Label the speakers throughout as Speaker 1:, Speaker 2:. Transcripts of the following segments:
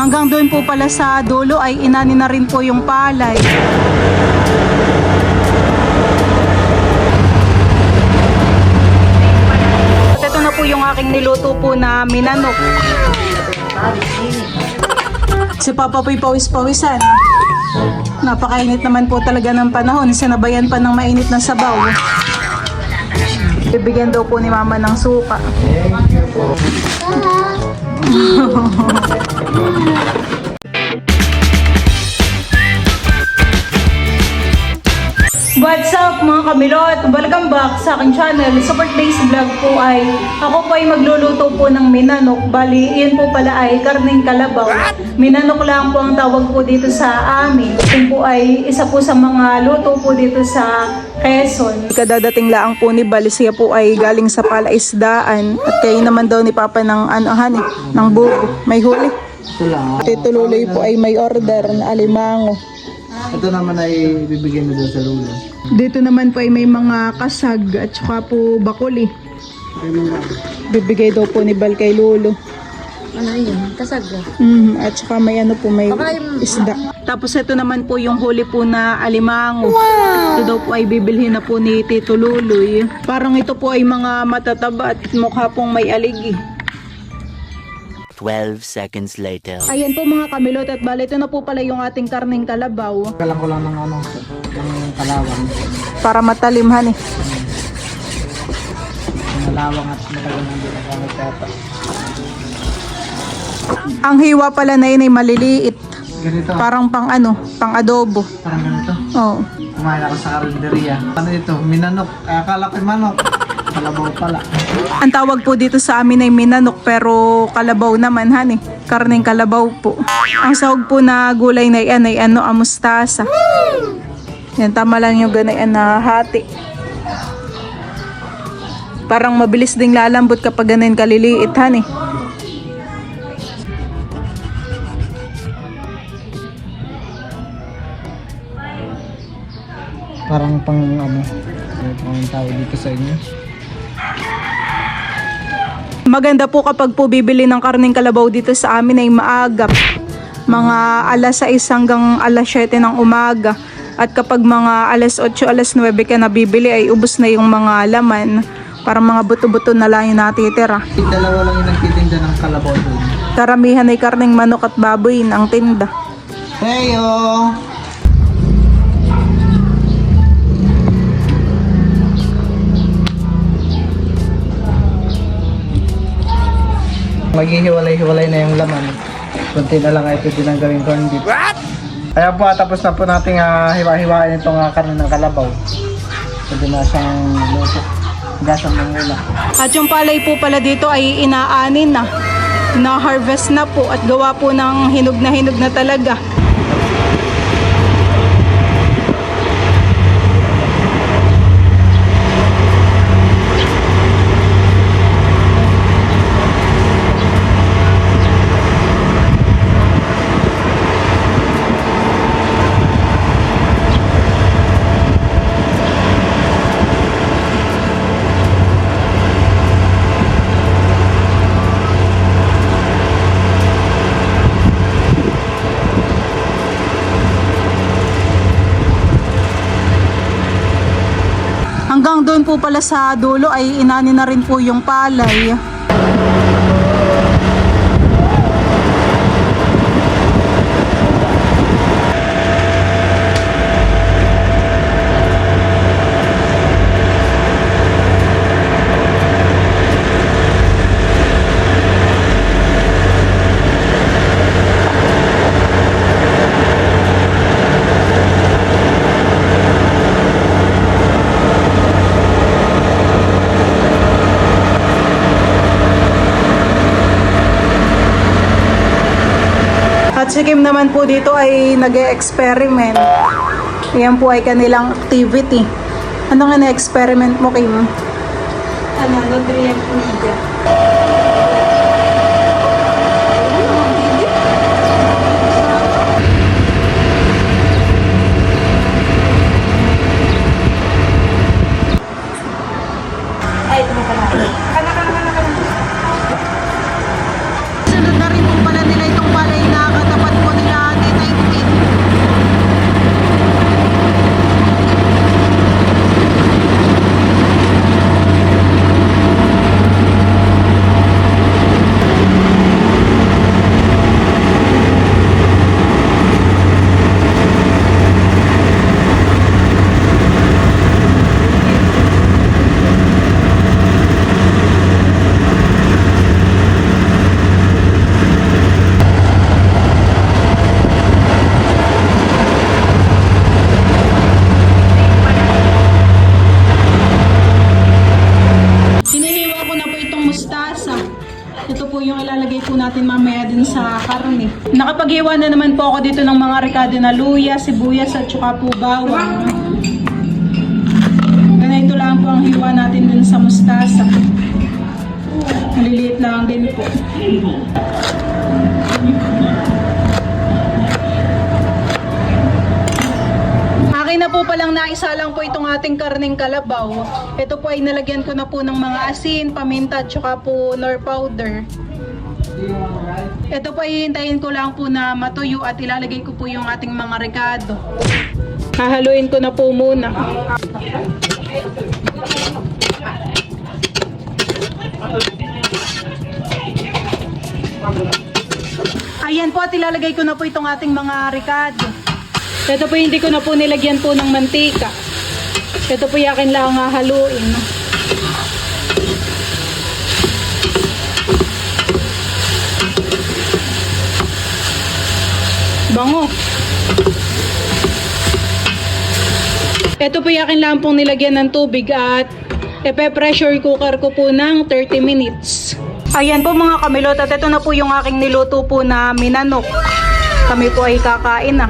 Speaker 1: Hanggang doon po pala sa dulo ay inani na rin po yung palay. At ito na po yung aking niluto po na minanok. Si Papa po'y pawis-pawisan. Napakainit naman po talaga ng panahon. Sinabayan pa ng mainit na sabaw. Bibigyan daw po ni Mama ng suka. What's up mga kamilot? Welcome back sa aking channel. Sa birthday's vlog po ay ako po ay magluluto po ng minanok. Bali, yun po pala ay karneng kalabaw. Minanok lang po ang tawag po dito sa amin. Yun po ay isa po sa mga luto po dito sa Quezon. Kadadating laang po ni Bali, siya po ay galing sa palaisdaan. At kayo naman daw ni Papa ng ng bugo. May huli. Tito Luloy po ay may order na alimango.
Speaker 2: Ito naman ay bibigyan mo doon sa lulo.
Speaker 1: Dito naman po ay may mga kasag at saka po bakuli. Bibigay daw po ni Bal kay Lolo.
Speaker 3: Ano yun? Kasag.
Speaker 1: At saka may ano po, may isda. Tapos ito naman po yung huli po na alimango. Ito daw po ay bibilhin na po ni Tito Luloy. Parang ito po ay mga matataba at mukha pong may aligi.
Speaker 4: 12 seconds later.
Speaker 1: Ayan po mga kamilot at bali ito na po pala yung ating karneng kalabaw.
Speaker 2: Kalang ko lang ng ng kalawang.
Speaker 1: Para matalimhan eh.
Speaker 2: Malawang at matagal nang ginagamit yata.
Speaker 1: Ang hiwa pala na yun ay maliliit.
Speaker 2: Ganito.
Speaker 1: Parang pang adobo.
Speaker 2: Parang ganito.
Speaker 1: Oo.
Speaker 2: Kumain ako sa karinderya. Ano ito? Minanok. Akala ko manok. Kalabaw pala.
Speaker 1: Ang tawag po dito sa amin ay minanok pero kalabaw naman karneng kalabaw po. Ang sahog po na gulay na yan ay mustasa. Yan, tama lang yung ganayan na hati. Parang mabilis ding lalambot kapag ganayan kaliliit
Speaker 2: Parang pang pang tawag dito sa inyo.
Speaker 1: Maganda po kapag po bibili ng karneng kalabaw dito sa amin ay maagap. Mga alas 6 hanggang alas 7 ng umaga. At kapag mga alas 8, alas 9 ka nabibili ay ubos na yung mga laman. Para mga buto-buto na lang yung natitira.
Speaker 2: Dalawa lang yung nagtitinda ng kalabaw doon.
Speaker 1: Karamihan ay karneng manok at baboy ang tinda.
Speaker 2: Heyo! Maghihiwalay-hiwalay na yung laman. Kunti na lang ay pwede nang gawing corned beef. Kaya po, tapos na po nating hiwa-hiwain itong karne ng kalabaw. Pwede na siyang lusok. Gasam ng ulam.
Speaker 1: At yung palay po pala dito ay inaanin na. Na-harvest na po at gawa po ng hinog na talaga. Hanggang doon po pala sa dulo ay inani na rin po yung palay. At si Kim naman po dito ay nag-e-experiment. Yan po ay kanilang activity. Ano nga na-experiment mo, Kim?
Speaker 3: Nutrient media. Ay, ito na pala. Sunod na rin po pala nila itong palay na
Speaker 1: Nakapaghiwa na naman po ako dito ng mga rekado na luya, sibuyas at saka po bawang. Ganito lang po ang hiwa natin dun sa mustasa. Maliliit lang din po. Akin na po palang naisalang po itong ating karneng kalabaw. Ito po ay nalagyan ko na po ng mga asin, paminta at saka po nor powder. Ito po ay hintayin ko lang po na matuyo at ilalagay ko po yung ating mga rekado. Hahaluin ko na po muna. Ayan po at ilalagay ko na po itong ating mga rekado. Ito po hindi ko na po nilagyan po ng mantika. Ito po yakin lang hahaluin. Bango. Ito po yakin lang pong nilagyan ng tubig at ipe-pressure cooker ko po ng 30 minutes. Ayan po mga kamilot at ito na po yung aking niluto po na minanok. Kami po ay kakain na.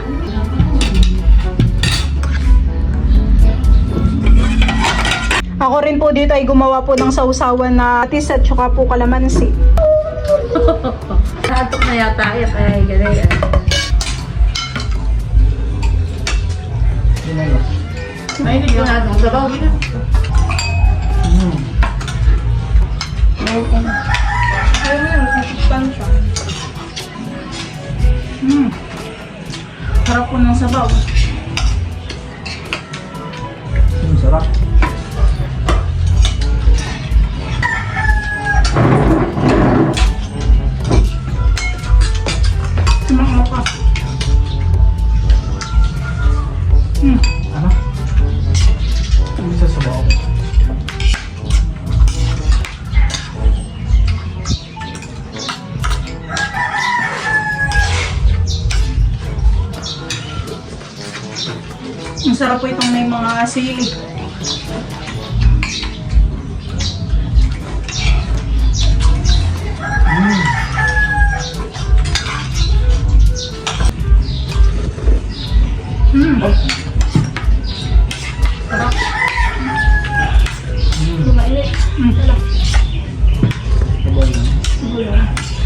Speaker 1: Ako rin po dito ay gumawa po ng sausawan na atis at saka po kalamansi.
Speaker 3: Natok na yata kaya kaya ganyan. Mainit ko na itong sabaw.
Speaker 1: Ayaw mo yun, nasasuktan siya. Sarap po ng sabaw.
Speaker 2: Sarap.
Speaker 1: Sumakmo ka.
Speaker 2: Ano? Ano sa sabaw?
Speaker 1: Masarap po itong may mga sili.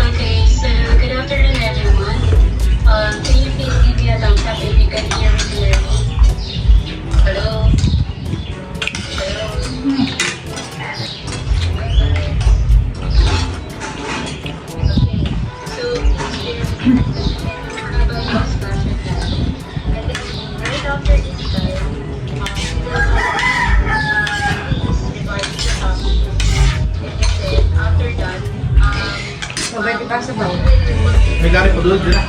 Speaker 4: Okay, so good afternoon everyone. Can you please give me a thumbs up if you can hear me clearly? Hello? Hello? Okay, so how about you smash it down? And then right after this time, please divide the topic. And then after that,
Speaker 3: Pwede pa sabaw.
Speaker 2: May galing po doon, dila.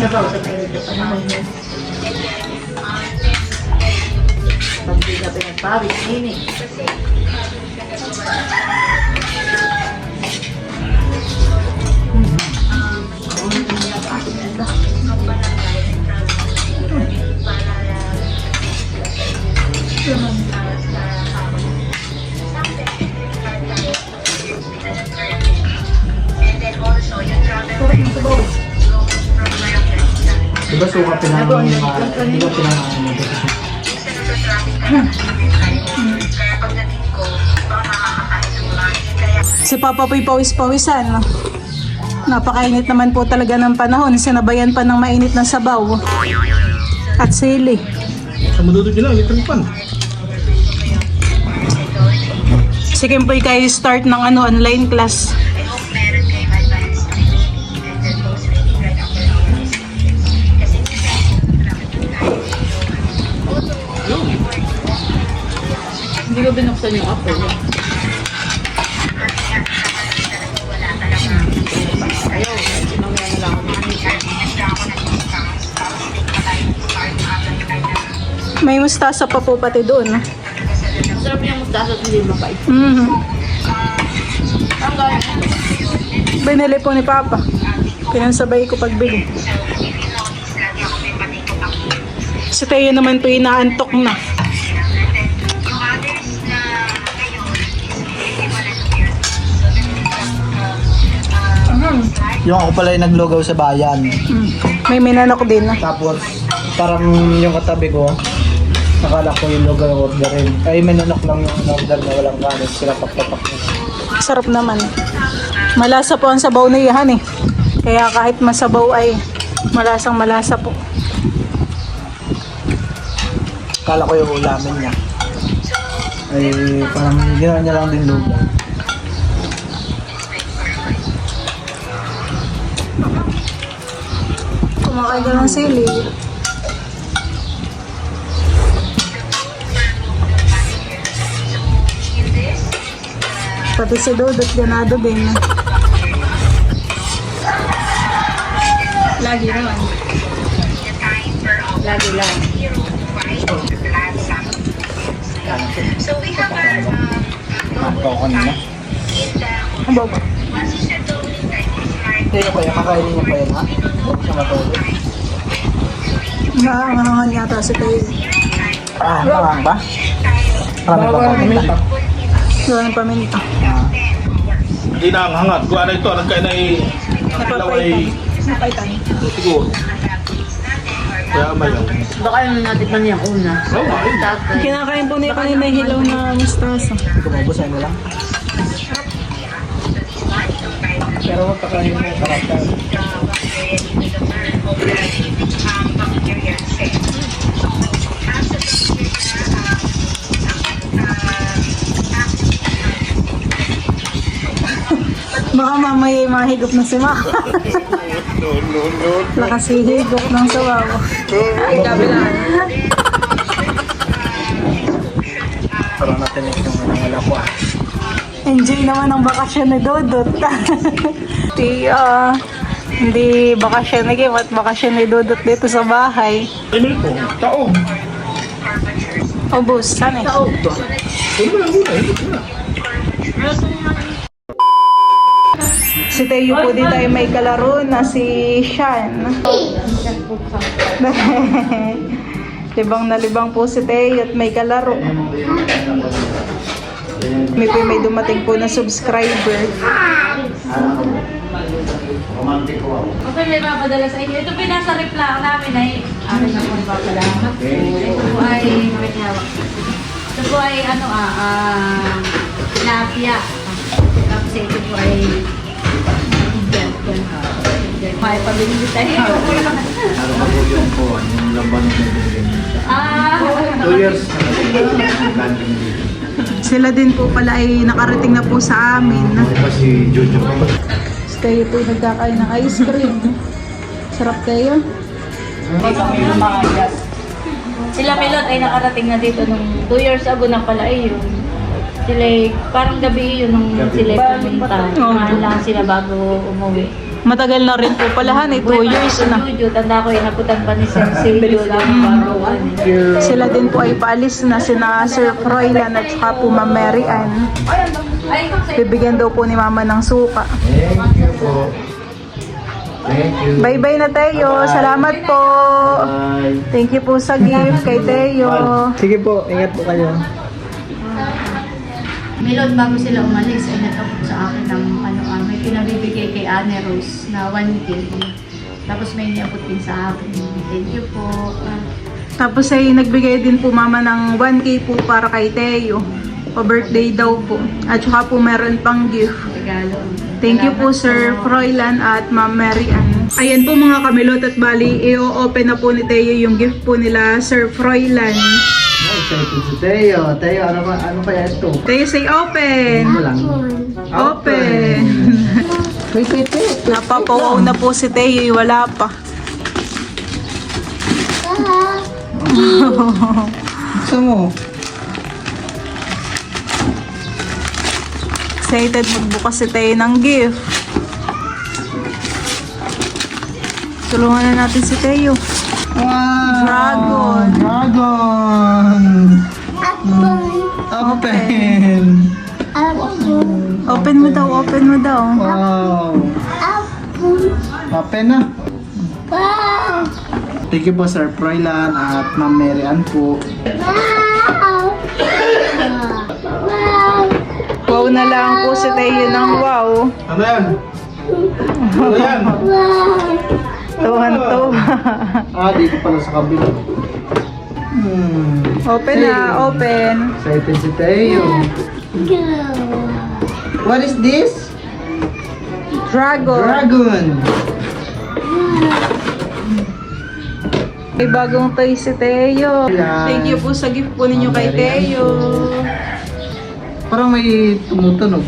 Speaker 3: Sabaw sa mainit na panahon mo. Pag di ka pinagpawis, nini.
Speaker 2: Diba suka pinangalan yung mga, diba pinangalan yung mga.
Speaker 4: Kaya pagdating ko, baka makakakain ng lunch. Kaya
Speaker 1: Si Papa po'y pawis-pawisan. Napakainit naman po talaga ng panahon. Sinabayan pa ng mainit na sabaw. At sili.
Speaker 2: Sa madudod nyo lang, ito ng pan.
Speaker 1: Sige po kayo start ng online class.
Speaker 4: I hope meron kayong advice na pinili and then post reading right after this. Kasi
Speaker 3: Hindi ko binuksan yung app niya. Ayaw, mamaya na lang ako
Speaker 1: May mustasa pa po pati doon.
Speaker 3: Masarap yung mustasa at hindi mapait.
Speaker 1: Mhm. Binili po ni Papa. Pinansabay ko pagbili. Si Teo naman po inaantok na.
Speaker 2: Yung ako pala yung naglugaw sa bayan.
Speaker 1: May minanok din.
Speaker 2: Tapos, parang yung katabi ko, nakala ko yung lugaw orderin. Ay, manunok lang yung order na walang kanin. Sila pakpapak na.
Speaker 1: Sarap naman. Malasa po ang sabaw na yan eh. Kaya kahit masabaw ay malasang malasa po.
Speaker 2: Akala ko yung ulamin niya. Ay, parang ginawa niya lang din lugaw.
Speaker 1: Kumakain ka ng sili. Pati si Dodot ganado din.
Speaker 3: Lagi naman. Lagi lang.
Speaker 2: Ang ko kanina.
Speaker 1: Ang baba.
Speaker 2: Hindi ko kaya kakainin niya pa yan ha? Huwag siya matulog.
Speaker 1: Naangangan yata si Teo.
Speaker 2: Ah, marang ba? Marami ba paminta?
Speaker 1: Wala ng paminta.
Speaker 5: Hindi na ang hangat. Kung ano ito, nagkain na
Speaker 1: Napapaitan. Napaitan.
Speaker 5: siguro. Kaya mayaw.
Speaker 3: Baka yung natikman niya una.
Speaker 5: Oo nga, yun.
Speaker 3: Tatay.
Speaker 1: Kinakain po niya kanina yung hilaw na mustasa.
Speaker 2: Kumubos mo lang. Pero magpakain mo yung karakter.
Speaker 1: Baka mamaya mahigop na si Maka. Lakas higop ng sabaw.
Speaker 3: Ay, gabi na.
Speaker 2: Parang natinig yung wala ko ah.
Speaker 1: Enjoy naman ang bakasyon ni Dodot. Hindi bakasyon ni Kim at bakasyon ni Dodot dito sa bahay.
Speaker 5: Emil po, taong.
Speaker 1: Ubus, saan eh?
Speaker 5: Ano ba lang gulay? Ito na.
Speaker 1: Si Teo po dito ay may kalaro na si Shan. Libang na libang po si Teo at may kalaro. May dumating po na subscriber.
Speaker 3: Okay, may papadala sa inyo. Ito pinasa replano namin ay akin na po papalamat. Ito po ay may hawak. Ito po ay tilapia. Tapos ito po ay may pabili tayo. Ah!
Speaker 2: 2 years.
Speaker 1: Sila din po pala ay nakarating na po sa amin.
Speaker 2: Si Jojo.
Speaker 1: Si Teo po nagkakain ng ice cream. Sarap Teo.
Speaker 3: Sila Melot ay nakarating na dito nung 2 years ago na pala yun. Sila parang gabi yun nung sila pumunta. Kumain lang sila bago umuwi.
Speaker 1: Matagal na rin po palahan eh, 2 years na.
Speaker 3: Tanda ko inabutan pa ni Sensei lang bago
Speaker 1: Sila din po ay paalis na sina Sir Froilan at saka po Ma'am Mary Ann.
Speaker 3: Ay,
Speaker 1: Bibigyan daw po ni Mama ng suka.
Speaker 2: Thank you po. Thank you.
Speaker 1: Bye-bye na Teo. Salamat po.
Speaker 2: Bye.
Speaker 1: Thank you po sa gift kay Teo.
Speaker 2: Sige po, ingat po kayo.
Speaker 3: Melot, bago sila umalis, ay natapos sa akin ng may pinabibigay kay Anne Rose na 1K. Tapos may niabot din sa akin. Thank you po.
Speaker 1: Tapos ay nagbigay din po Mama ng 1K po para kay Teo. Pa-birthday daw po. At saka po meron pang gift.
Speaker 3: Regalo.
Speaker 1: Thank you po Sir Froilan at Ma'am Mary Ann. Ayan po mga kamilot at bali, i-open na po ni Teo yung gift po nila Sir Froilan.
Speaker 2: Excited si Teo. Teo, ano kaya ito?
Speaker 1: Teo say open!
Speaker 2: Ano lang?
Speaker 1: Open!
Speaker 2: Wait.
Speaker 1: Napapawaw na po si Teo, wala pa.
Speaker 2: Gusto mo?
Speaker 1: Excited magbukas si Teo ng gift. Tulungan na natin si Teo.
Speaker 2: Wow!
Speaker 1: Dragon!
Speaker 2: Open!
Speaker 1: Open mo daw, open mo daw.
Speaker 2: Wow. Open na. Thank you po Sir Froilan at Ma'am Mary Ann po.
Speaker 1: Wow na lang po si Teo ng wow.
Speaker 5: Ano yan? Ano yan?
Speaker 1: Tuhan-tuwa.
Speaker 2: Dito pala sa kabila.
Speaker 1: Open na, open.
Speaker 2: Excited si Teo. What is this?
Speaker 1: Dragon.
Speaker 2: Dragon.
Speaker 1: May bagong toy si Teo.
Speaker 2: Yan.
Speaker 1: Thank you po sa gift po ninyo kay Teo.
Speaker 2: Parang may tumutunog.